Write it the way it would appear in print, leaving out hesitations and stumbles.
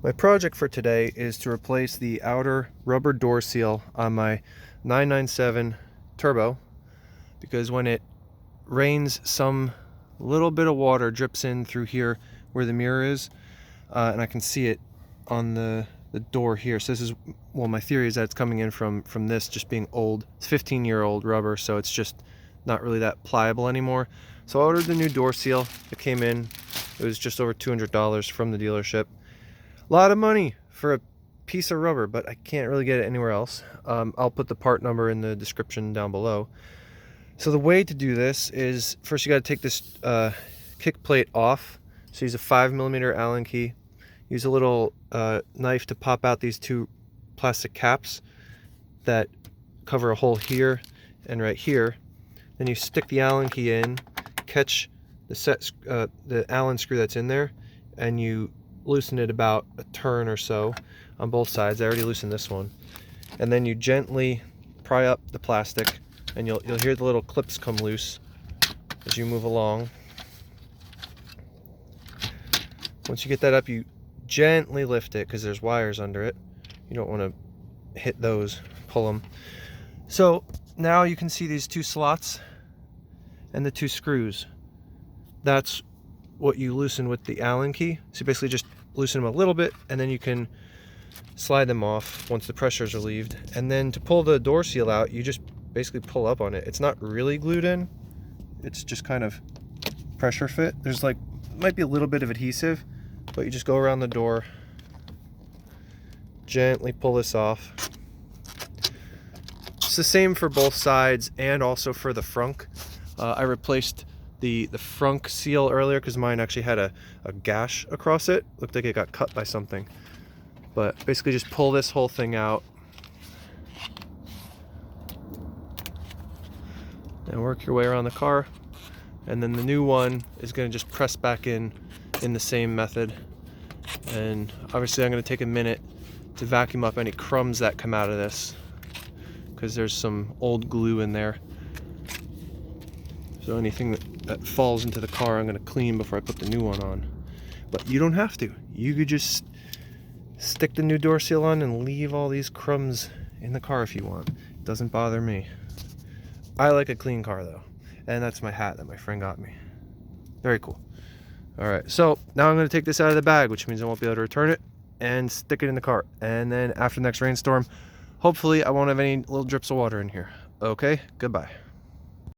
My project for today is to replace the outer rubber door seal on my 997 Turbo, because when it rains, some little bit of water drips in through here where the mirror is, and I can see it on the door here. So this is, well, my theory is that it's coming in from this just being old. It's 15-year-old rubber, so it's just not really that pliable anymore. So I ordered the new door seal. It came in. It was just over $200 from the dealership. A lot of money for a piece of rubber, but I can't really get it anywhere else. I'll put the part number in the description down below. So the way to do this is, first you got to take this kick plate off. So use a 5mm Allen key. Use a little knife to pop out these two plastic caps that cover a hole here and right here. Then you stick the Allen key in, catch the Allen screw that's in there, and you loosen it about a turn or so on both sides. I already loosened this one. And then you gently pry up the plastic, and you'll hear the little clips come loose as you move along. Once you get that up, you gently lift it because there's wires under it. You don't want to hit those, pull them. So now you can see these two slots and the two screws. That's what you loosen with the Allen key. So you basically just loosen them a little bit, and then you can slide them off once the pressure is relieved. And then to pull the door seal out, you just basically pull up on it. It's not really glued in, it's just kind of pressure fit. There's might be a little bit of adhesive, but you just go around the door, gently pull this off. It's the same for both sides and also for the frunk. I replaced the frunk seal earlier because mine actually had a gash across it. Looked like it got cut by something. But basically just pull this whole thing out and work your way around the car. And then the new one is going to just press back in the same method. And obviously I'm going to take a minute to vacuum up any crumbs that come out of this, because there's some old glue in there. So anything that falls into the car, I'm going to clean before I put the new one on. But you don't have to. You could just stick the new door seal on and leave all these crumbs in the car if you want. It doesn't bother me. I like a clean car though. And that's my hat that my friend got me. Very cool. Alright, so now I'm going to take this out of the bag, which means I won't be able to return it, and stick it in the car. And then after the next rainstorm, hopefully I won't have any little drips of water in here. Okay, goodbye.